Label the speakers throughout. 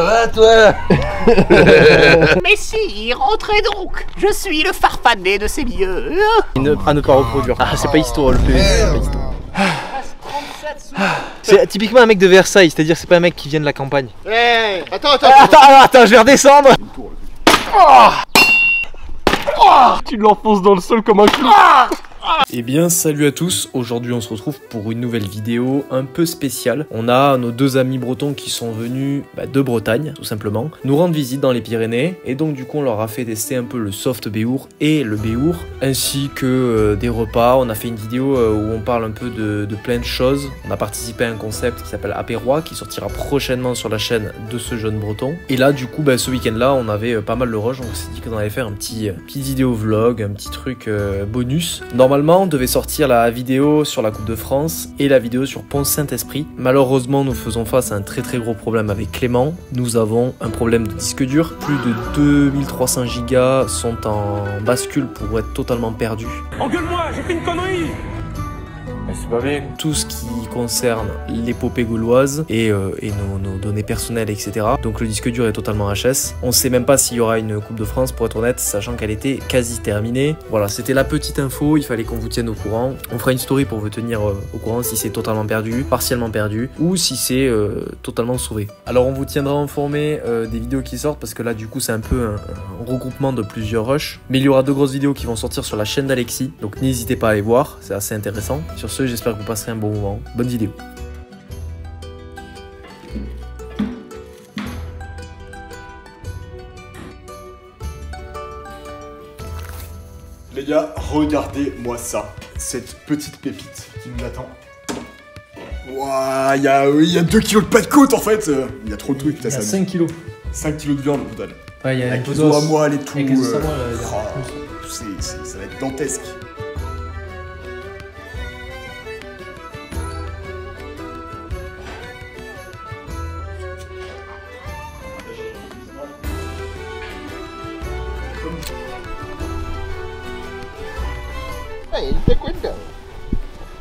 Speaker 1: va toi?
Speaker 2: Mais si, rentrez donc. Je suis le farfadet de ces lieux.
Speaker 3: À ne pas reproduire. Ah, c'est pas histoire le PV. C'est typiquement un mec de Versailles, c'est-à-dire c'est pas un mec qui vient de la campagne.
Speaker 4: Hey, attends,
Speaker 3: je vais redescendre. Tu l'enfonces dans le sol comme un clou. Eh bien salut à tous, aujourd'hui on se retrouve pour une nouvelle vidéo un peu spéciale. On a nos deux amis bretons qui sont venus de Bretagne tout simplement, nous rendre visite dans les Pyrénées. Et donc du coup on leur a fait tester un peu le soft béour et le béour, ainsi que des repas. On a fait une vidéo où on parle un peu de plein de choses. On a participé à un concept qui s'appelle Apérois, qui sortira prochainement sur la chaîne de ce jeune breton. Et là du coup ce week-end là on avait pas mal le rush, donc on s'est dit qu'on allait faire un petit vidéo vlog, un petit truc bonus. Normalement on devait sortir la vidéo sur la Coupe de France et la vidéo sur Pont-Saint-Esprit. Malheureusement nous faisons face à un très gros problème avec Clément. Nous avons un problème de disque dur. Plus de 2300 gigas sont en bascule pour être totalement perdus.
Speaker 5: Engueule-moi, j'ai fait une connerie!
Speaker 3: C'est pas bien. Tout ce qui concerne l'épopée gauloise et nos données personnelles, etc. Donc le disque dur est totalement HS. On sait même pas s'il y aura une Coupe de France, pour être honnête, sachant qu'elle était quasi terminée. Voilà, c'était la petite info, il fallait qu'on vous tienne au courant. On fera une story pour vous tenir au courant si c'est totalement perdu, partiellement perdu, ou si c'est totalement sauvé. Alors on vous tiendra informé des vidéos qui sortent, parce que là du coup c'est un peu un regroupement de plusieurs rushs. Mais il y aura deux grosses vidéos qui vont sortir sur la chaîne d'Alexis, donc n'hésitez pas à les voir, c'est assez intéressant. Sur ce, j'espère que vous passerez un bon moment. Bonne vidéo.
Speaker 6: Les gars, regardez-moi ça. Cette petite pépite qui nous attend. Waouh, il y a 2 kilos de pâte de côte en fait. Il y a trop de trucs.
Speaker 3: Il y a 5 kilos.
Speaker 6: 5 kilos de viande, putain.
Speaker 3: Ouais, il y a
Speaker 6: avec les os à moelle et tout.
Speaker 3: Avec les os à moelle,
Speaker 6: ça va être dantesque.
Speaker 4: Hey,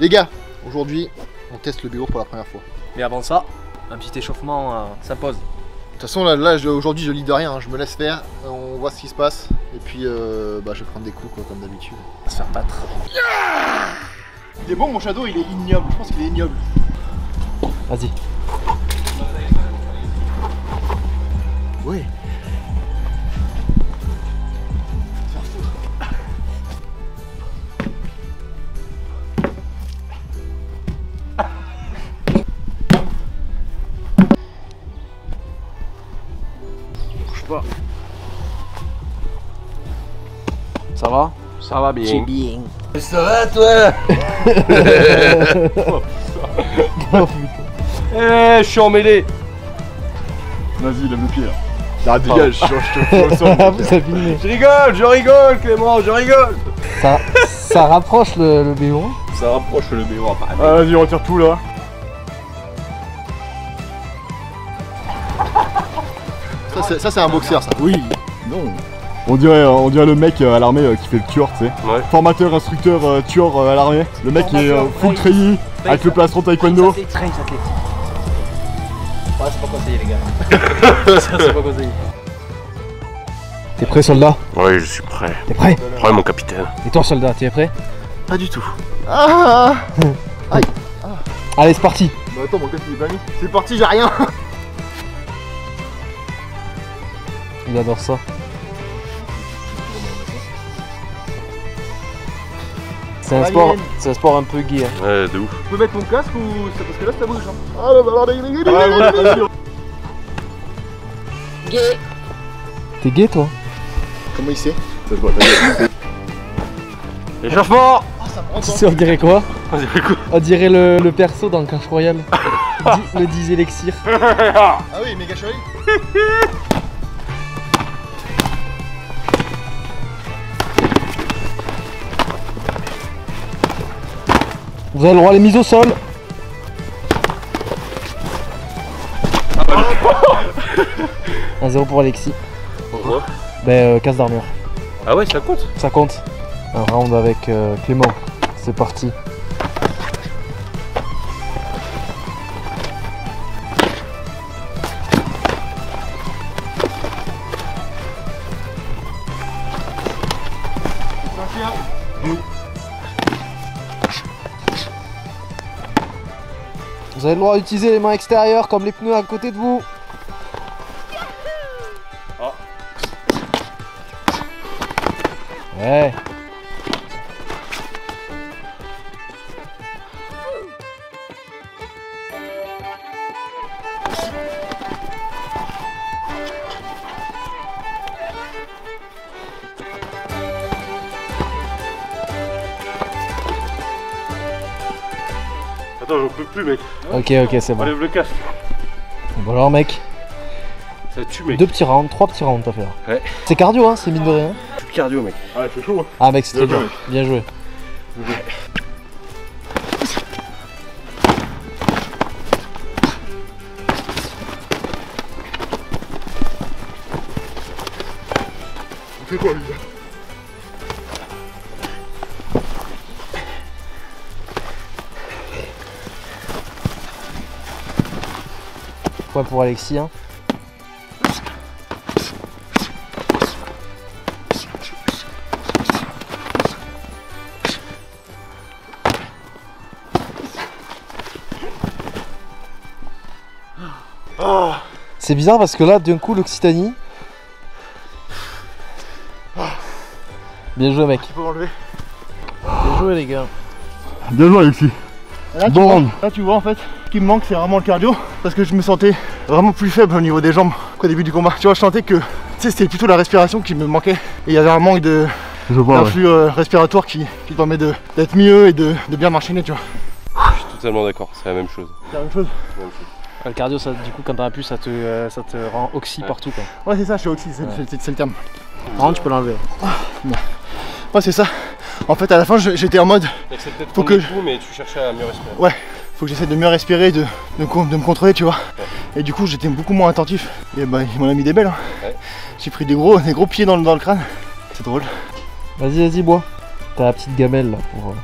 Speaker 4: les gars, aujourd'hui, on teste le béour pour la première fois.
Speaker 3: Mais avant ça, un petit échauffement s'impose.
Speaker 4: De toute façon, là aujourd'hui, je lis de rien, hein. Je me laisse faire, on voit ce qui se passe, et puis je vais prendre des coups, quoi, comme d'habitude.
Speaker 3: On va se faire battre.
Speaker 4: Il est bon, mon shadow, il est ignoble, je pense qu'il est ignoble.
Speaker 3: Vas-y.
Speaker 4: Oui.
Speaker 3: Ça va?
Speaker 5: Ça va bien.
Speaker 3: C'est bien.
Speaker 1: Ça va toi?
Speaker 5: Eh, je suis emmêlé.
Speaker 6: Vas-y, lève le pied là. Ah, dégage, je te fous au sol.
Speaker 5: Je rigole, Clément, je rigole.
Speaker 3: Ça rapproche le béour.
Speaker 5: Ça rapproche le béour.
Speaker 6: Ah, vas-y, retire tout là.
Speaker 4: Ça c'est un boxeur, ça.
Speaker 6: Oui. Non. On dirait le mec à l'armée qui fait le tueur, tu sais.
Speaker 5: Ouais.
Speaker 6: Formateur, instructeur, tueur à l'armée. Le mec qui est full treillis, avec le plastron taekwondo.
Speaker 3: Ouais, c'est pas conseillé les gars. Ça c'est pas conseillé. T'es prêt soldat?
Speaker 5: Oui, je suis prêt.
Speaker 3: T'es prêt?
Speaker 5: Prêt mon capitaine.
Speaker 3: Et toi soldat, t'es prêt?
Speaker 4: Pas du tout. Ah. Aïe.
Speaker 3: Allez c'est parti.
Speaker 4: Bah attends, mon casque il est pas mis. C'est parti, j'ai rien.
Speaker 3: Il adore ça. C'est un sport un peu gay. Hein.
Speaker 5: Ouais, de ouf.
Speaker 4: Je peux mettre mon casque ou c'est parce que là ça bouge hein. Ah là bah alors
Speaker 3: Gay. T'es gay toi?
Speaker 4: Comment il sait?
Speaker 6: Ça se voit,
Speaker 5: Échauffement.
Speaker 3: Tu sais on dirait quoi?
Speaker 5: On dirait quoi?
Speaker 3: On dirait le perso dans le Clash Royale. Le 10 élixir.
Speaker 4: Ah oui, méga chérie.
Speaker 3: Vous avez le droit à les mises au sol. 1-0 pour Alexis.
Speaker 5: Pourquoi?
Speaker 3: Casse d'armure.
Speaker 5: Ah ouais, ça compte?
Speaker 3: Ça compte. Un round avec Clément. C'est parti.
Speaker 1: Vous avez le droit d'utiliser les mains extérieures comme les pneus à côté de vous.
Speaker 5: Ah.
Speaker 1: Ouais.
Speaker 5: Attends, j'en peux plus, mec.
Speaker 1: Ok, c'est bon.
Speaker 5: Enlève le casque.
Speaker 1: Bon alors mec,
Speaker 5: Ça tue, mec.
Speaker 1: 2 petits rounds, 3 petits rounds t'as fait là.
Speaker 5: Ouais.
Speaker 1: C'est cardio hein, c'est mine de rien.
Speaker 5: Plus de cardio, mec.
Speaker 6: Ah, il fait chaud.
Speaker 1: Ah mec, c'est très
Speaker 6: Bien
Speaker 1: bien. Bien joué.
Speaker 6: On fait quoi, lui?
Speaker 1: Point pour Alexis hein. C'est bizarre parce que là d'un coup l'Occitanie. Bien joué mec.
Speaker 4: Tu peux enlever.
Speaker 1: Bien joué les gars.
Speaker 6: Bien joué, Alexis.
Speaker 4: Là,
Speaker 6: Bon round.
Speaker 4: Là tu vois en fait, ce qui me manque c'est vraiment le cardio parce que je me sentais vraiment plus faible au niveau des jambes qu'au début du combat. Tu vois, je sentais que c'était plutôt la respiration qui me manquait et il y avait un manque de
Speaker 6: Je vois,
Speaker 4: un
Speaker 6: ouais.
Speaker 4: flux respiratoire qui permet d'être mieux et de bien m'enchaîner, tu vois.
Speaker 5: Je suis totalement d'accord, c'est la même chose.
Speaker 4: C'est la même chose.
Speaker 1: Le cardio ça du coup quand t'en as plus ça te rend oxy partout quoi.
Speaker 4: Ouais, c'est ça, je suis oxy, c'est le terme.
Speaker 1: Par contre tu peux l'enlever.
Speaker 4: Ouais, c'est ça. En fait, à la fin, j'étais en mode,
Speaker 5: C'est peut-être
Speaker 4: Faut
Speaker 5: ton
Speaker 4: que-
Speaker 5: époux, mais tu cherchais à mieux respirer.
Speaker 4: faut que j'essaie de mieux respirer, de me contrôler, tu vois. Et du coup, j'étais beaucoup moins attentif. Et bah, il m'en a mis des belles. Hein.
Speaker 5: Ouais.
Speaker 4: J'ai pris des gros pieds dans le crâne. C'est drôle.
Speaker 1: Vas-y bois. T'as la petite gamelle là pour.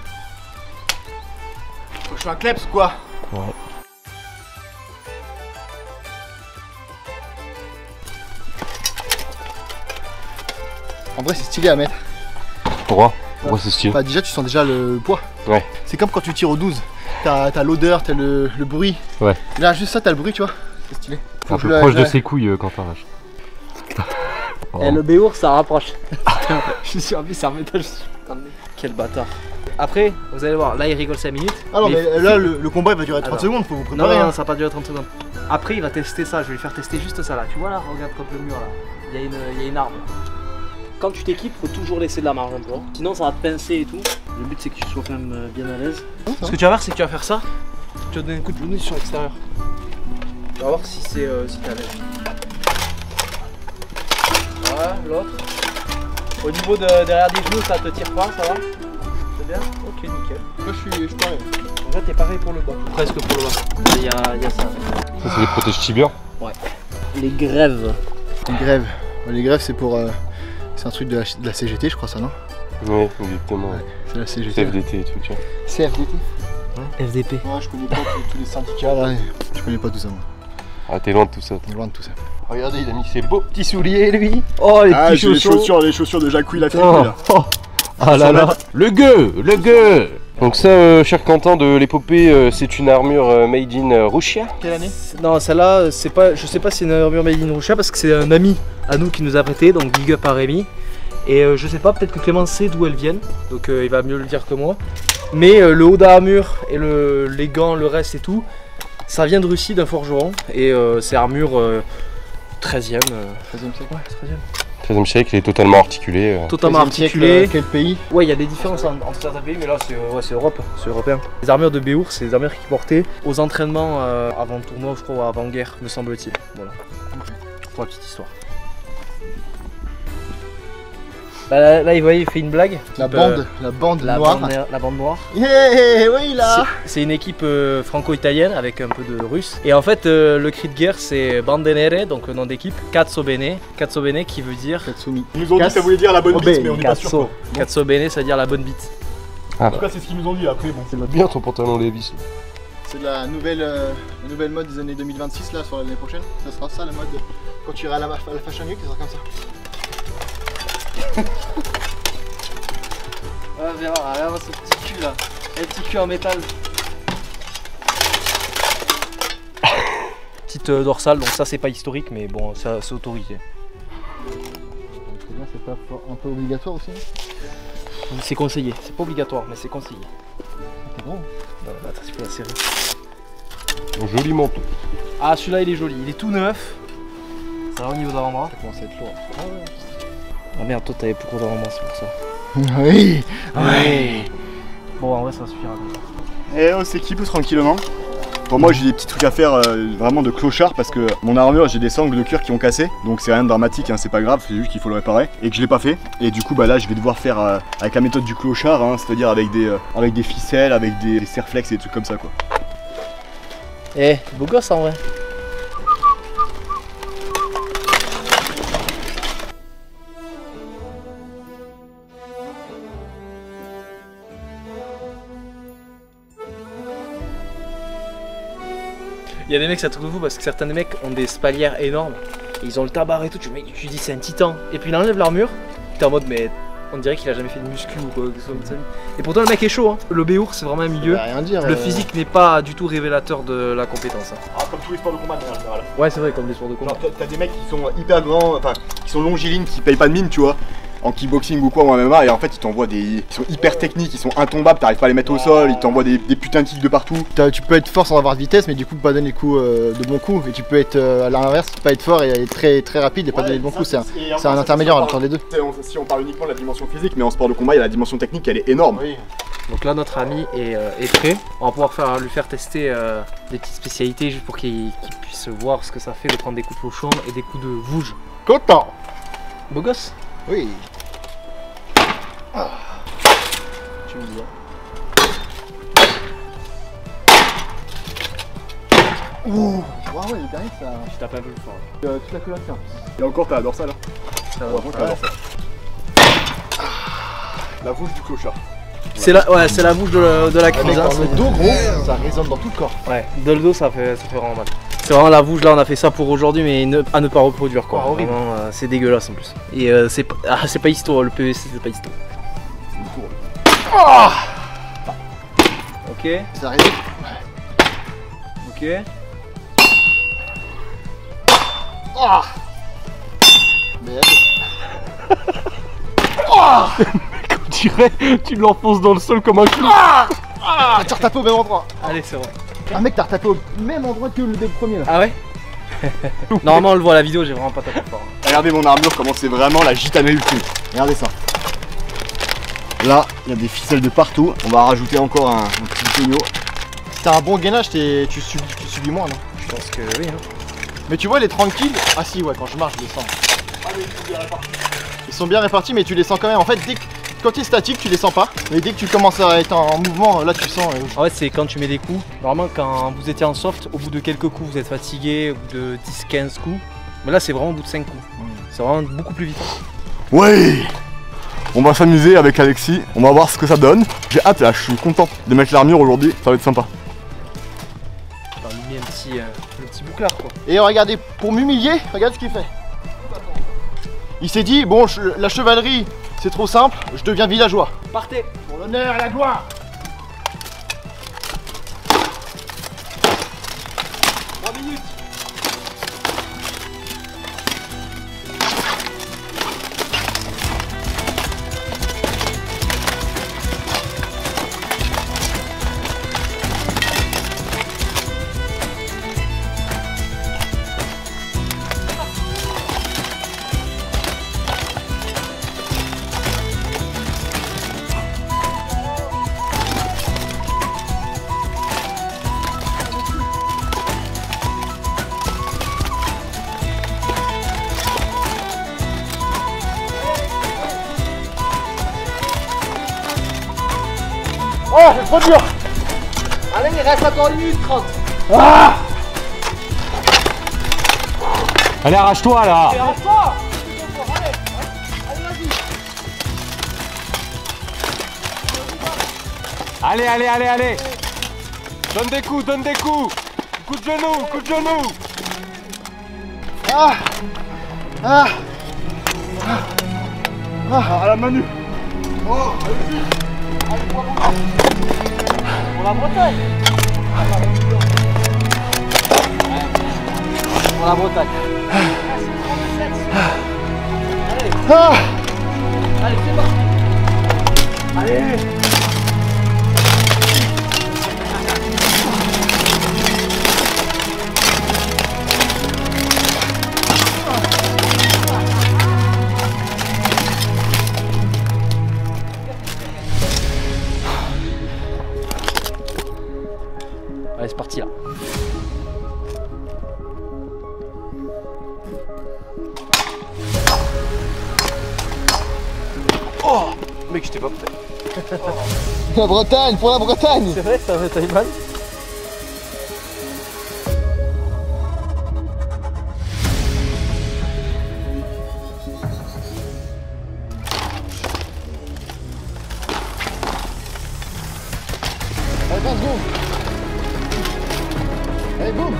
Speaker 4: Faut que je sois un kleps, quoi.
Speaker 1: Ouais.
Speaker 4: En vrai, c'est stylé à mettre.
Speaker 5: Pourquoi c'est stylé?
Speaker 4: Bah, déjà, tu sens déjà le poids.
Speaker 5: Ouais.
Speaker 4: C'est comme quand tu tires au 12. T'as l'odeur, t'as le bruit.
Speaker 5: Ouais.
Speaker 4: Là, juste ça, t'as le bruit, tu vois. C'est stylé. Faut
Speaker 5: Un
Speaker 4: que
Speaker 5: peu
Speaker 4: je le-
Speaker 5: proche
Speaker 4: je
Speaker 5: de
Speaker 4: le-
Speaker 5: ses couilles quand t'arraches.
Speaker 1: Et le béour ça rapproche. Je suis en plus c'est un métal. Quel bâtard. Après, vous allez voir, là il rigole 5 minutes.
Speaker 4: Ah non, mais là, le combat il va durer 30
Speaker 1: Attends.
Speaker 4: secondes, faut vous
Speaker 1: Non,
Speaker 4: préparer.
Speaker 1: non,
Speaker 4: hein.
Speaker 1: ça va pas durer 30 secondes. Après, il va tester ça, je vais lui faire tester juste ça là. Tu vois là, regarde contre le mur là. Il y a une arme. Quand tu t'équipes, faut toujours laisser de la marge un peu. Sinon, ça va te pincer et tout. Le but, c'est que tu sois quand même bien à l'aise. Ce que tu vas faire, c'est que tu vas faire ça. Tu vas donner un coup de genou sur l'extérieur. Tu vas voir si c'est si t'es à l'aise. Voilà, l'autre. Au niveau de derrière des genoux, ça te tire pas, ça va? C'est bien? Ok, nickel.
Speaker 4: Moi, je suis pareil.
Speaker 1: En fait, t'es pareil pour le bas. Presque pour le bas. Il y a ça.
Speaker 5: Ça, c'est les protèges tibias.
Speaker 1: Les grèves.
Speaker 4: Les grèves. Ouais, les grèves, c'est pour. C'est un truc de la CGT, je crois, ça, non?
Speaker 5: Oui, exactement.
Speaker 4: Ouais. C'est la CGT.
Speaker 5: CFDT et tout, tu vois.
Speaker 4: CFDT?
Speaker 1: FDP.
Speaker 4: Ouais, je connais pas tous les syndicats là. Je connais pas tout ça, moi.
Speaker 5: Ah, t'es loin de tout ça.
Speaker 4: On est loin de tout ça.
Speaker 5: Regardez, il a mis ses beaux petits souliers, lui.
Speaker 1: Oh, les
Speaker 6: Ah,
Speaker 1: petits
Speaker 6: j'ai
Speaker 1: chaussons.
Speaker 6: les chaussures de Jacques Lafayette,
Speaker 1: Oh.
Speaker 6: là.
Speaker 1: Oh. Ah là là.
Speaker 5: Le gueux. Donc ça, cher Quentin de l'épopée, c'est une armure made in Russia.
Speaker 4: Quelle année?
Speaker 1: Non, celle-là, c'est pas, je sais pas si c'est une armure made in Russia parce que c'est un ami à nous qui nous a prêté, donc big up à Rémi. Et je sais pas, peut-être que Clément sait d'où elles viennent, donc il va mieux le dire que moi. Mais le haut d'armure et les gants, le reste et tout, ça vient de Russie d'un forgeron. Et c'est armure 13e.
Speaker 4: 13e siècle.
Speaker 1: Ouais, 13e.
Speaker 5: 13e siècle, il est totalement articulé.
Speaker 1: Totalement
Speaker 4: 13e siècle,
Speaker 1: articulé.
Speaker 4: quel pays?
Speaker 1: Ouais, il y a des différences entre certains pays, mais là c'est Europe, c'est européen. Les armures de Béour, c'est des armures qu'ils portaient aux entraînements avant le tournoi, je crois, ou avant guerre, me semble-t-il. Voilà. Pour la petite histoire. Bah, là, vous voyez, il fait une blague.
Speaker 4: La
Speaker 1: Type,
Speaker 4: bande noire.
Speaker 1: La bande noire.
Speaker 4: Yeah, oui là.
Speaker 1: C'est une équipe franco-italienne avec un peu de russe. Et en fait, le cri de guerre, c'est Bandenere, donc le nom d'équipe. Cazzo bene qui veut dire.
Speaker 4: Katsumi.
Speaker 6: Ils nous ont dit que ça voulait dire la bonne bite, mais on n'est pas sûr.
Speaker 1: Cazzo. Cazzo bene, ça veut dire la bonne bite.
Speaker 6: En tout cas, c'est ce qu'ils nous ont dit après. Bon,
Speaker 5: C'est bien ton pantalon Levi's.
Speaker 4: C'est la nouvelle mode des années 2026 là, sur l'année prochaine. Ça sera ça la mode quand tu iras à la Fashion Week, ça sera comme ça.
Speaker 1: Ah, viens voir, regarde ce petit cul là. Le petit cul en métal. petite dorsale, donc ça c'est pas historique, mais bon, c'est autorisé.
Speaker 4: C'est pas un peu obligatoire aussi?
Speaker 1: C'est conseillé, c'est pas obligatoire, mais c'est conseillé.
Speaker 4: C'est bon.
Speaker 1: Attends, tu peux la serrer.
Speaker 5: Un joli manteau.
Speaker 1: Ah, celui-là il est joli, il est tout neuf. Ça va au niveau de l'avant-bras.
Speaker 4: Ça commence à être lourd.
Speaker 1: Ah merde, toi t'avais plus gros d'avant-bras, c'est pour ça.
Speaker 4: Oui.
Speaker 1: Ouais. Bon, en vrai ça suffira comme ça.
Speaker 6: Et on s'équipe tranquillement. Pour moi j'ai des petits trucs à faire vraiment de clochard parce que mon armure j'ai des sangles de cuir qui ont cassé, donc c'est rien de dramatique, hein, c'est pas grave, c'est juste qu'il faut le réparer et que je l'ai pas fait. Et du coup bah là je vais devoir faire avec la méthode du clochard, hein, c'est-à-dire avec des ficelles, avec des serflex et des trucs comme ça quoi.
Speaker 1: Eh, beau gosse en vrai. Il y a des mecs, ça trouve fou parce que certains des mecs ont des spalières énormes. Et ils ont le tabac et tout. Tu dis c'est un titan. Et puis il enlève l'armure. T'es en mode, mais on dirait qu'il a jamais fait de muscu ou quoi que ce soit de sa vie. Et pourtant, le mec est chaud. Hein. Le Béour, c'est vraiment un milieu.
Speaker 4: Rien dire.
Speaker 1: Le physique n'est pas du tout révélateur de la compétence. Hein.
Speaker 6: Ah, comme tous les sports de combat en général.
Speaker 1: Ouais, c'est vrai, comme les sports de combat.
Speaker 6: Genre t'as des mecs qui sont hyper grands, enfin qui sont longilignes, qui payent pas de mine, tu vois, en kickboxing ou quoi ou en MMA, et en fait ils t'envoient ils sont hyper techniques, ils sont intombables, t'arrives pas à les mettre au sol, ils t'envoient des putains de kicks de partout.
Speaker 4: Tu peux être fort sans avoir de vitesse, mais du coup pas donner les coups de bons coups. Et tu peux être à l'inverse, pas être fort et être très, très rapide et pas donner de bons coups. C'est un intermédiaire entre les deux.
Speaker 6: Si on parle uniquement de la dimension physique, mais en sport de combat, il y a la dimension technique, elle est énorme.
Speaker 4: Oui.
Speaker 1: Donc là, notre ami est prêt. On va pouvoir lui faire tester des petites spécialités juste pour qu'il puisse voir ce que ça fait de prendre des coups de fauchon et des coups de vouge.
Speaker 4: Content.
Speaker 1: Beau gosse.
Speaker 4: Oui.
Speaker 1: Tu me dis.
Speaker 4: Ouh. Waouh, le dernier ça.
Speaker 1: Je tape un peu plus fort.
Speaker 4: Toute la culotte tiens.
Speaker 6: Et encore t'as la dorsale. Hein.
Speaker 1: Ça va.
Speaker 6: La vouche du clochard.
Speaker 1: C'est la vouche de la crise.
Speaker 4: Dans le dos gros, ça résonne dans tout le corps.
Speaker 1: Ouais, de le dos ça fait vraiment mal. C'est vraiment la vouche, là on a fait ça pour aujourd'hui, mais à ne pas reproduire quoi.
Speaker 4: Ah, horrible.
Speaker 1: Vraiment, c'est dégueulasse en plus. Et c'est pas histo, le PVC c'est pas histo.
Speaker 4: Oh.
Speaker 1: Ok,
Speaker 4: Ça arrive.
Speaker 1: ok.
Speaker 4: Oh. Merde.
Speaker 5: On dirait tu l'enfonces dans le sol comme un clou.
Speaker 4: T'as retapé au même endroit.
Speaker 1: Allez, c'est bon.
Speaker 4: Un mec, t'as retapé au même endroit que le premier là.
Speaker 1: Ah ouais. Normalement on le voit à la vidéo, j'ai vraiment pas tapé fort.
Speaker 6: Regardez mon armure, comment c'est vraiment la gitane ultime.
Speaker 4: Regardez ça.
Speaker 6: Là, il y a des ficelles de partout. On va rajouter encore un petit pognon.
Speaker 4: Si t'as un bon gainage, tu subis moins, non?
Speaker 1: Je pense que oui. Hein.
Speaker 4: Mais tu vois les tranquilles. Ah si, ouais, quand je marche, je les sens. Ils sont bien répartis, mais tu les sens quand même. En fait, quand tu es statique, tu les sens pas. Mais dès que tu commences à être en mouvement, là tu sens.
Speaker 1: En fait, c'est quand tu mets des coups. Normalement, quand vous étiez en soft, au bout de quelques coups, vous êtes fatigué, au bout de 10-15 coups. Mais là, c'est vraiment au bout de 5 coups. C'est vraiment beaucoup plus vite.
Speaker 6: Ouais. On va s'amuser avec Alexis, on va voir ce que ça donne. J'ai hâte là, je suis content de mettre l'armure aujourd'hui, ça va être sympa.
Speaker 1: On lui met un petit bouclard quoi.
Speaker 4: Et regardez, pour m'humilier, regarde ce qu'il fait. Il s'est dit, bon, la chevalerie, c'est trop simple, je deviens villageois.
Speaker 1: Partez.
Speaker 4: Pour l'honneur et la gloire.
Speaker 1: 3 minutes.
Speaker 4: Oh, c'est trop dur. Allez, il reste encore 1 minute 30.
Speaker 5: Ah. Allez, arrache-toi là.
Speaker 4: Arrête-toi.
Speaker 5: Allez, allez, allez, allez. Donne des coups, donne des coups. Coup de genou, coup de genou.
Speaker 4: Ah. Ah.
Speaker 6: À la Manu.
Speaker 4: Pour la Bretagne.
Speaker 1: pour la Bretagne.
Speaker 4: Ah.
Speaker 1: Allez, c'est parti. Allez. Allez, c'est parti là. Oh, mec, j'étais pas prêt.
Speaker 4: La Bretagne, pour la Bretagne.
Speaker 1: C'est vrai, ça va être mal.
Speaker 4: Allez, passe, boum. Allez, boum.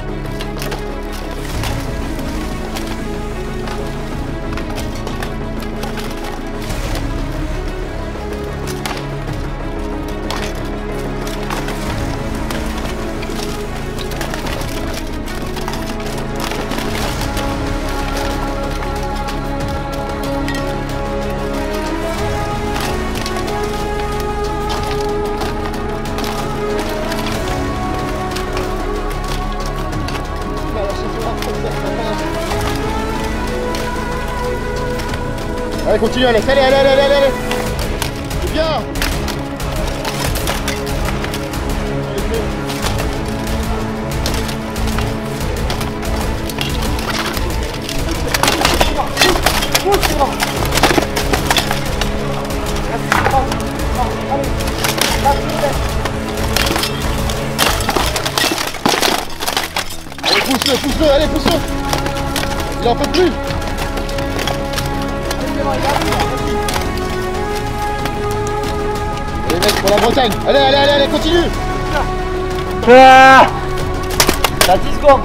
Speaker 4: Allez, continue, allez, allez. C'est bien. Allez, pousse-le, allez, pousse-le. Il en peut plus. Allez mec, pour la Bretagne. Allez, continue.
Speaker 1: Ah, t'as 10 secondes.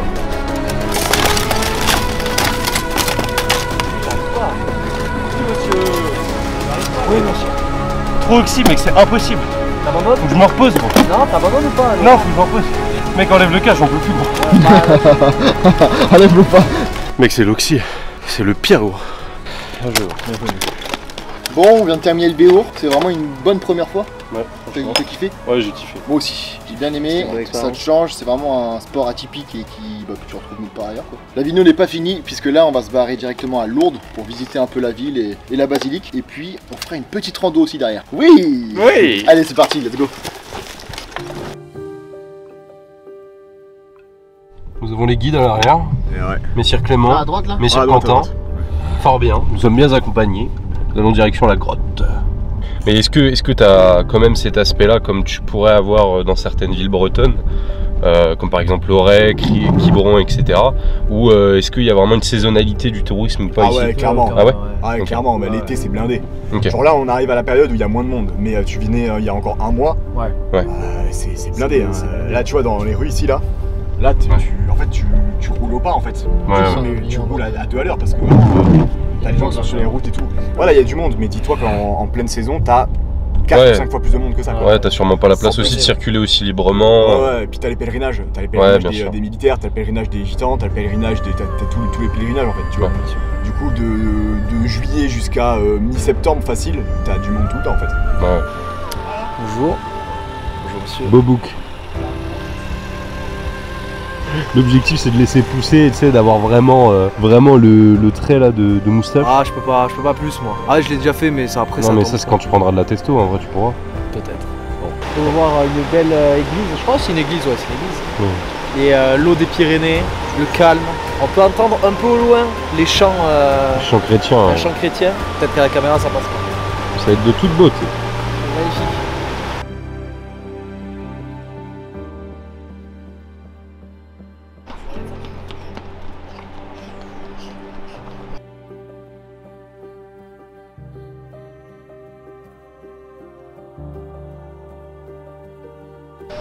Speaker 5: Oui, monsieur. Trop oxy, mec, c'est impossible.
Speaker 1: T'abandonnes?
Speaker 5: Faut que je me repose, gros.
Speaker 1: Non, t'abandonnes ou pas?
Speaker 5: Non, faut que je me repose. Mec, enlève le cas, j'en peux plus, gros.
Speaker 4: Enlève-le pas.
Speaker 5: Mec, c'est l'oxy. C'est le pire, gros.
Speaker 4: Bon, on vient de terminer le Béour. C'est vraiment une bonne première fois.
Speaker 5: Ouais.
Speaker 4: T'as kiffé?
Speaker 5: Ouais, j'ai kiffé.
Speaker 4: Moi aussi, j'ai bien aimé,
Speaker 1: C'est une bonne
Speaker 4: ça te
Speaker 1: expérience.
Speaker 4: change, c'est vraiment un sport atypique et que tu retrouves nulle part ailleurs, quoi. La vidéo n'est pas finie puisque là on va se barrer directement à Lourdes pour visiter un peu la ville et la basilique et puis on fera une petite rando aussi derrière. Oui.
Speaker 5: Oui.
Speaker 4: Allez, c'est parti, let's go.
Speaker 5: Nous avons les guides à l'arrière. Messire Clément,
Speaker 4: Ah, à droite là.
Speaker 5: Messire
Speaker 6: À droite, à
Speaker 5: Quentin.
Speaker 6: droite.
Speaker 5: Fort bien, nous sommes bien accompagnés. Nous allons direction la grotte. Mais est-ce que tu as quand même cet aspect-là comme tu pourrais avoir dans certaines villes bretonnes, comme par exemple Auray, Quiberon, etc. Ou est-ce qu'il y a vraiment une saisonnalité du tourisme ou pas
Speaker 6: Ah
Speaker 5: ici?
Speaker 6: ouais, clairement.
Speaker 5: Ah ouais.
Speaker 6: Ah ouais,
Speaker 5: Ok.
Speaker 6: clairement, mais l'été c'est blindé.
Speaker 5: Ok.
Speaker 6: Genre là on arrive à la période où il y a moins de monde, mais tu venais il y a encore un mois,
Speaker 1: Ouais.
Speaker 6: c'est blindé. Hein. Là tu vois dans les rues ici là, en fait tu roules au pas en fait.
Speaker 5: Ouais,
Speaker 6: Tu roules à 2 à l'heure parce que t'as les gens qui sont sur les routes et tout. Voilà, il y a du monde, mais dis-toi qu'en pleine saison t'as 4
Speaker 5: Ouais.
Speaker 6: ou 5 fois plus de monde que ça. quoi.
Speaker 5: Ouais, t'as sûrement pas la place
Speaker 6: Sans
Speaker 5: aussi de
Speaker 6: plaisir.
Speaker 5: circuler aussi librement.
Speaker 6: Ouais, et puis t'as les pèlerinages. T'as les pèlerinages
Speaker 5: bien sûr.
Speaker 6: des militaires, t'as le pèlerinage des gitans, t'as le pèlerinage des. T'as tous les pèlerinages en fait, tu vois.
Speaker 5: Ouais.
Speaker 6: Du coup, de juillet jusqu'à mi-septembre facile, t'as du monde tout le temps en fait.
Speaker 5: Ouais.
Speaker 1: Bonjour. Bonjour monsieur.
Speaker 5: Beau book. L'objectif c'est de laisser pousser, tu sais, d'avoir vraiment, vraiment le trait là de moustache.
Speaker 1: Ah, je peux pas plus moi. Ah, je l'ai déjà fait, mais ça après
Speaker 5: non mais
Speaker 1: tombe.
Speaker 5: ça c'est quand tu prendras de la testo, en vrai tu pourras.
Speaker 1: Peut-être. Bon. On va voir une belle église. Je crois que c'est une église, ouais, c'est une église.
Speaker 5: Ouais.
Speaker 1: Et l'eau des Pyrénées, le calme. On peut entendre un peu au loin les chants,
Speaker 5: Chant chrétien,
Speaker 1: les chants chrétiens. Peut-être qu'à la caméra ça passe pas.
Speaker 5: ça va être de toute beauté.
Speaker 1: Magnifique.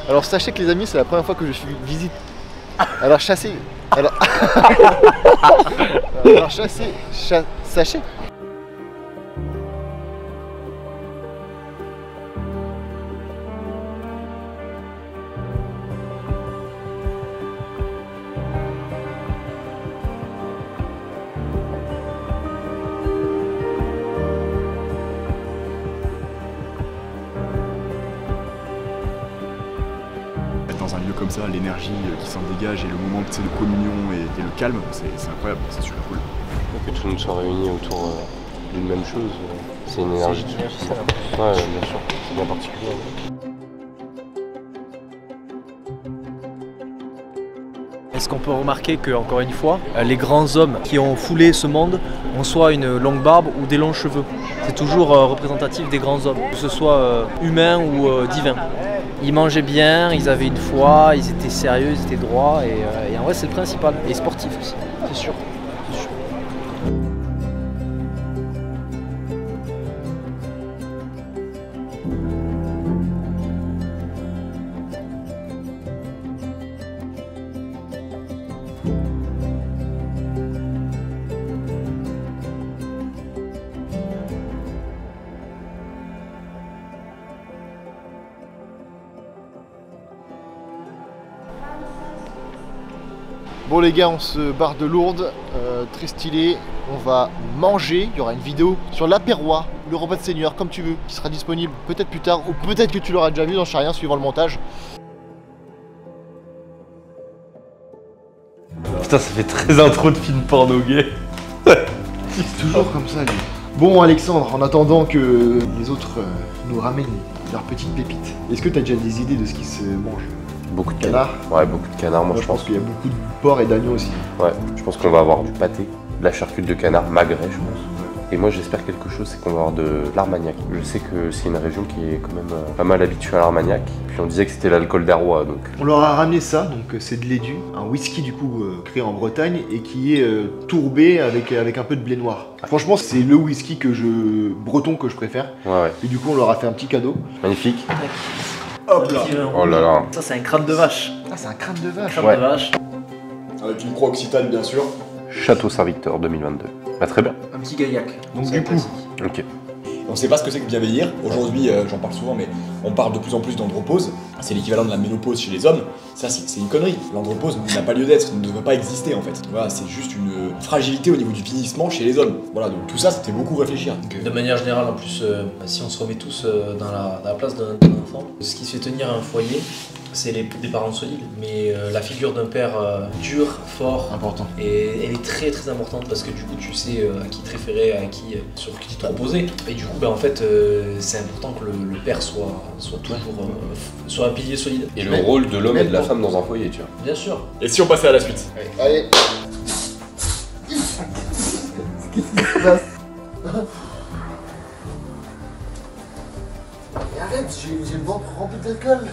Speaker 4: Alors sachez que les amis, c'est la première fois que je suis visite. Alors chassez. Alors chassez. Sachez.
Speaker 6: comme ça, l'énergie qui s'en dégage et le moment de communion et le calme, c'est incroyable, c'est super cool.
Speaker 5: Que tout le monde soit réuni autour d'une même chose, c'est une énergie. Ouais, bien sûr, c'est bien particulier.
Speaker 1: Est-ce qu'on peut remarquer que, encore une fois, les grands hommes qui ont foulé ce monde ont soit une longue barbe ou des longs cheveux. C'est toujours représentatif des grands hommes, que ce soit humain ou divin. Ils mangeaient bien, ils avaient une foi, ils étaient sérieux, ils étaient droits et en vrai c'est le principal. Et sportif aussi, c'est sûr.
Speaker 4: Bon les gars, on se barre de Lourdes, très stylé, on va manger, il y aura une vidéo sur l'apérois, le repas de seigneur, comme tu veux, qui sera disponible peut-être plus tard, ou peut-être que tu l'auras déjà vu, j'en sais rien, suivant le montage.
Speaker 5: Putain, ça fait très intro de film porno gay.
Speaker 4: C'est toujours comme ça lui. Bon Alexandre, en attendant que les autres nous ramènent leurs petites pépites, est-ce que tu as déjà des idées de ce qui se mange?
Speaker 5: Beaucoup de
Speaker 4: Canard.
Speaker 5: Ouais, beaucoup de canard, moi je pense.
Speaker 4: Qu'il y a beaucoup de porc et d'agneau aussi.
Speaker 5: Ouais, je pense qu'on va avoir du pâté, de la charcuterie de canard magret, je pense. Et moi j'espère quelque chose, c'est qu'on va avoir de l'Armagnac. Je sais que c'est une région qui est quand même pas mal habituée à l'Armagnac. Puis on disait que c'était l'alcool d'Arrois, donc.
Speaker 4: On leur a ramené ça, donc c'est de l'édu, un whisky du coup créé en Bretagne et qui est tourbé avec un peu de blé noir. Franchement c'est le whisky breton que je préfère.
Speaker 5: Ouais.
Speaker 4: Et du coup on leur a fait un petit cadeau.
Speaker 5: Magnifique.
Speaker 4: Hop là.
Speaker 5: Oh là là.
Speaker 1: Ça c'est un crâne de vache.
Speaker 4: Ah c'est un crâne de vache.
Speaker 1: Crâne de vache.
Speaker 6: Avec une croix occitane bien sûr.
Speaker 5: Château Saint-Victor 2022. Bah très bien.
Speaker 1: Un petit gaillac.
Speaker 6: Donc du coup,
Speaker 5: Ok.
Speaker 7: On ne sait pas ce que c'est que bien vieillir. Aujourd'hui, j'en parle souvent, mais on parle de plus en plus d'andropause. C'est l'équivalent de la ménopause chez les hommes. Ça, c'est une connerie. L'andropause n'a pas lieu d'être, ne devrait pas exister en fait. Voilà, c'est juste une fragilité au niveau du vieillissement chez les hommes. Voilà, donc tout ça, c'était beaucoup réfléchir.
Speaker 3: De manière générale, en plus, si on se remet tous dans la place d'un enfant, ce qui se fait tenir un foyer, c'est des parents solides, mais la figure d'un père dur, fort,
Speaker 4: Important.
Speaker 3: et elle est très très importante parce que du coup tu sais à qui te référer, sur qui te reposer, et du coup en fait c'est important que le père soit toujours soit un pilier solide.
Speaker 5: Et le rôle de l'homme et de la femme dans un foyer, tu vois.
Speaker 3: Bien sûr.
Speaker 7: Et si on passait à la suite?
Speaker 4: Allez. Qu'est-ce qui se passe? Arrête, j'ai le ventre rempli d'alcool.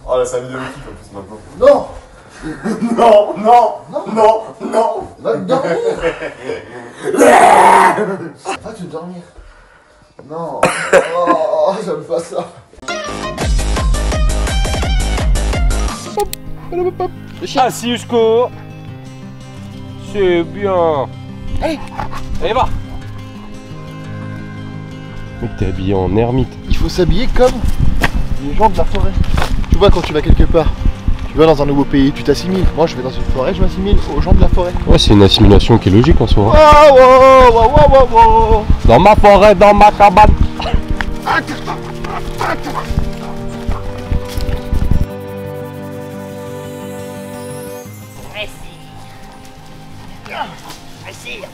Speaker 6: Oh là, c'est un vidéo kiff en plus maintenant.
Speaker 4: Non.
Speaker 6: Non, non, non, non.
Speaker 4: Va dormir. Va te dormir. Non. Oh, j'aime pas ça.
Speaker 5: Ah si jusqu'au. C'est bien. Allez va. Mec, t'es habillé en ermite.
Speaker 4: Il faut s'habiller comme les gens de la forêt. Tu vois, quand tu vas quelque part, tu vas dans un nouveau pays, tu t'assimiles. Moi, je vais dans une forêt, je m'assimile aux gens de la forêt.
Speaker 5: Ouais, c'est une assimilation qui est logique en soi.
Speaker 4: Oh, oh, oh, oh, oh, oh.
Speaker 5: Dans ma forêt, dans ma cabane.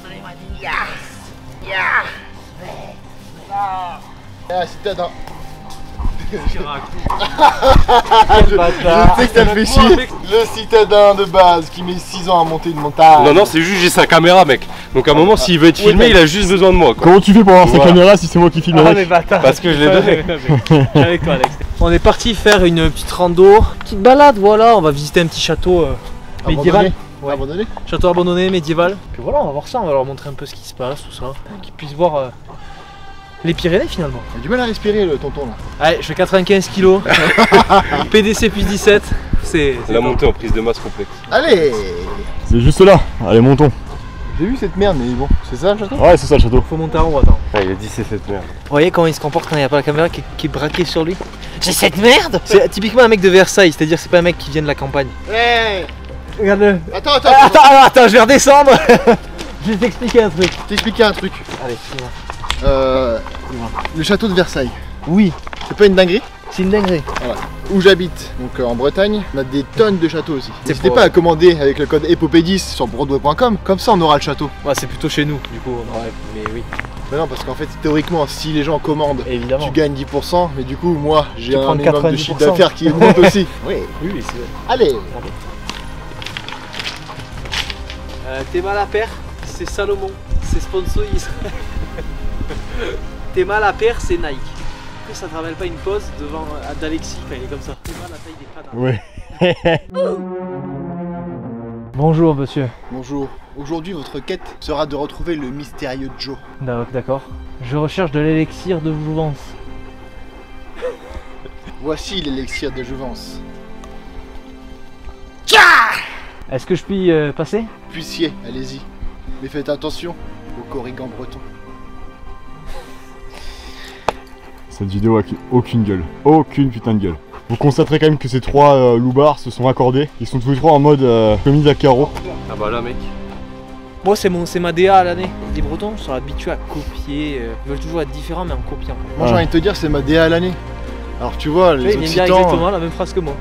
Speaker 2: Donnez-moi du ya.
Speaker 4: Ah, citadin.
Speaker 1: Quel
Speaker 4: Je sais que ça te fait chier. Le citadin de base qui met 6 ans à monter une montagne.
Speaker 5: Non, non, c'est juste j'ai sa caméra, mec. Donc à un moment, s'il veut être filmé, il a juste besoin de moi, quoi.
Speaker 6: Comment tu fais pour avoir
Speaker 5: Voilà.
Speaker 6: sa caméra si c'est moi qui filme
Speaker 1: Ah
Speaker 6: avec?
Speaker 1: mais bâtard.
Speaker 5: Parce que je l'ai donné.
Speaker 1: Avec toi Alex. On est parti faire une petite rando, petite balade, voilà, on va visiter un petit château médiéval. Ouais.
Speaker 4: Abandonné.
Speaker 1: Château abandonné, médiéval. Puis voilà, on va voir ça, on va leur montrer un peu ce qui se passe, tout ça. Qu'ils puissent voir les Pyrénées finalement.
Speaker 4: Il a du mal à respirer le tonton là.
Speaker 1: Allez, je fais 95 kg. PDC plus 17. C'est
Speaker 5: La montée en prise de masse complexe.
Speaker 4: Allez.
Speaker 6: C'est juste là. Allez, montons.
Speaker 4: J'ai vu cette merde, mais bon, c'est ça le château?
Speaker 6: Ouais, c'est ça le château.
Speaker 1: Faut monter en haut, attends.
Speaker 5: Ah, il a dit c'est cette merde.
Speaker 1: Vous voyez comment il se comporte quand il n'y a pas la caméra qui est braquée sur lui? J'ai cette merde. C'est typiquement un mec de Versailles, c'est-à-dire c'est pas un mec qui vient de la campagne.
Speaker 4: Hey.
Speaker 1: Regarde-le.
Speaker 4: Attends, attends,
Speaker 1: Attends, je vais redescendre. Je vais t'expliquer un truc.
Speaker 4: t'expliquer un truc.
Speaker 1: Allez, dis-moi.
Speaker 4: Le château de Versailles,
Speaker 1: Oui.
Speaker 4: c'est pas une dinguerie?
Speaker 1: C'est une dinguerie.
Speaker 4: Voilà. Où j'habite, donc en Bretagne, on a des tonnes de châteaux aussi. N'hésitez
Speaker 1: pour-
Speaker 4: pas à commander avec le code épopée10 sur broadway.com, comme ça on aura le château.
Speaker 1: Ouais, c'est plutôt chez nous, du coup, on aurait. Mais oui,
Speaker 4: Mais non, parce qu'en fait, théoriquement, si les gens commandent,
Speaker 1: évidemment.
Speaker 4: tu gagnes 10%, mais du coup, moi, j'ai
Speaker 1: Tu
Speaker 4: un
Speaker 1: prends
Speaker 4: minimum de
Speaker 1: 90%.
Speaker 4: chiffre d'affaires qui augmente aussi. Oui.
Speaker 1: Oui, oui, c'est vrai.
Speaker 4: Allez.
Speaker 1: T'es mal à paire, c'est Salomon, c'est sponsorisé. T'es mal à paire, c'est Nike. Après, ça te rappelle pas une pause devant d'Alexis quand il est comme ça. T'es mal à taille des cadavres.
Speaker 6: Ouais.
Speaker 1: Bonjour monsieur.
Speaker 4: Bonjour. Aujourd'hui, votre quête sera de retrouver le mystérieux Joe.
Speaker 1: D'accord. Je recherche de l'élixir de jouvence.
Speaker 4: Voici l'élixir de jouvence.
Speaker 1: Est-ce que je puis passer?
Speaker 4: Puissiez, allez-y. Mais faites attention au corrigan breton.
Speaker 6: Cette vidéo a aucune gueule. Aucune putain de gueule. Vous constaterez quand même que ces trois loupards se sont accordés. Ils sont tous les trois en mode chemise à carreaux.
Speaker 5: Ah bah là mec.
Speaker 1: Moi c'est ma DA à l'année. Les Bretons sont habitués à copier. Ils veulent toujours être différents mais en copiant.
Speaker 4: Moi, j'ai envie de te dire, c'est ma DA à l'année. Alors, tu vois, les
Speaker 1: Il vient de dire
Speaker 4: Occitans.
Speaker 1: exactement la même phrase que moi.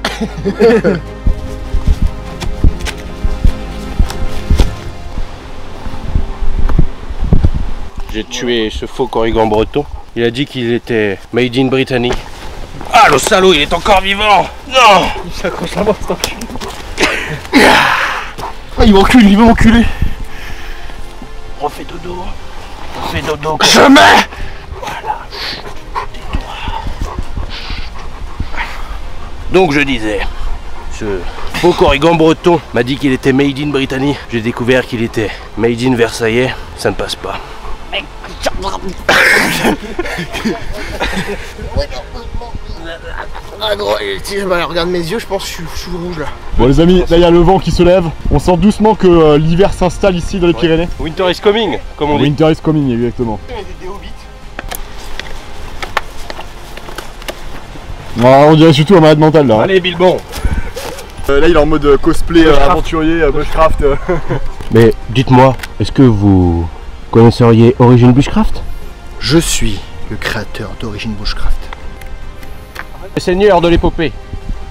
Speaker 8: J'ai tué ce faux corrigan breton. Il a dit qu'il était made in Brittany. Ah le salaud, il est encore vivant. Non.
Speaker 1: Il s'accroche à moi cet enculé.
Speaker 4: Ah, il va m'enculer.
Speaker 8: Refais dodo. Refais dodo. Jamais. Voilà. Tais-toi. Donc je disais, ce faux corrigan breton m'a dit qu'il était made in Brittany. J'ai découvert qu'il était made in Versailles. Ça ne passe pas.
Speaker 4: Ah gros, regarde mes yeux, je pense que je suis rouge là.
Speaker 6: Bon les amis, là il y a le vent qui se lève. On sent doucement que l'hiver s'installe ici dans les Pyrénées.
Speaker 8: Winter is coming, comme on dit.
Speaker 6: Winter is coming, exactement. Ah, on dirait surtout un malade mental là.
Speaker 8: Allez Bilbon.
Speaker 6: Là il est en mode cosplay aventurier, bushcraft.
Speaker 8: Mais dites-moi, est-ce que vous connaisseriez Origin Bushcraft?
Speaker 4: Je suis le créateur d'Origin Bushcraft.
Speaker 8: Le seigneur de l'épopée.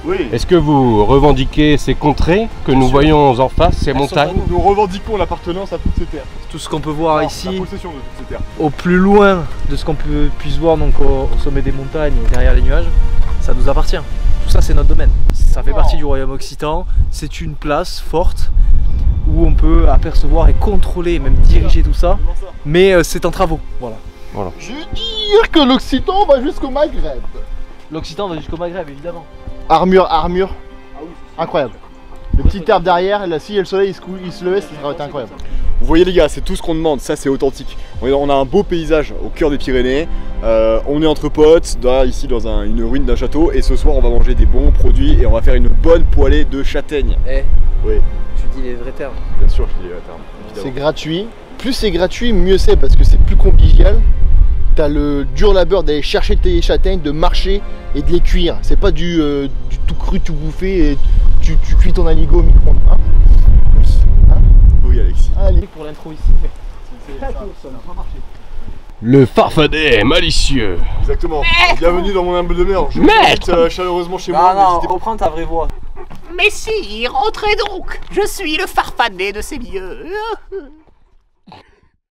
Speaker 6: Oui.
Speaker 8: Est-ce que vous revendiquez ces contrées que nous voyons en face, ces montagnes?
Speaker 6: Nous revendiquons l'appartenance à toutes ces terres.
Speaker 1: Tout ce qu'on peut voir
Speaker 6: La
Speaker 1: ici,
Speaker 6: possession de toutes ces terres.
Speaker 1: au plus loin de ce qu'on puisse voir donc au sommet des montagnes et derrière les nuages, ça nous appartient. Tout ça c'est notre domaine. Ça fait partie du royaume occitan. C'est une place forte où on peut apercevoir et contrôler, même diriger tout ça. Mais c'est en travaux. Voilà.
Speaker 4: Je veux dire que l'Occitan va jusqu'au Maghreb.
Speaker 1: L'Occitan va jusqu'au Maghreb évidemment.
Speaker 4: Armure. Incroyable. Le petit herbe derrière, là, si le soleil il se levait, ça serait été incroyable.
Speaker 6: Vous voyez les gars, c'est tout ce qu'on demande, ça c'est authentique. On a un beau paysage au cœur des Pyrénées, on est entre potes, ici dans une ruine d'un château, et ce soir on va manger des bons produits et on va faire une bonne poêlée de châtaigne. Oui,
Speaker 1: Tu dis les vrais termes.
Speaker 6: bien sûr je dis terme.
Speaker 4: C'est gratuit. Plus c'est gratuit, mieux c'est parce que c'est plus convivial. T'as le dur labeur d'aller chercher tes châtaignes, de marcher et de les cuire. C'est pas du tout cru, tout bouffé et tu cuis ton aligot au micro-ondes. Hein
Speaker 6: Oui Alexis.
Speaker 4: Allez.
Speaker 1: Pour l'intro ici.
Speaker 8: Le farfadet malicieux.
Speaker 6: Exactement. Bienvenue dans mon humble demeure. Je vous
Speaker 8: Maître
Speaker 6: invite chaleureusement chez moi. n'hésitez pas.
Speaker 1: reprends ta vraie voix.
Speaker 2: Messire, entrez donc. Je suis le farfadet de ces lieux.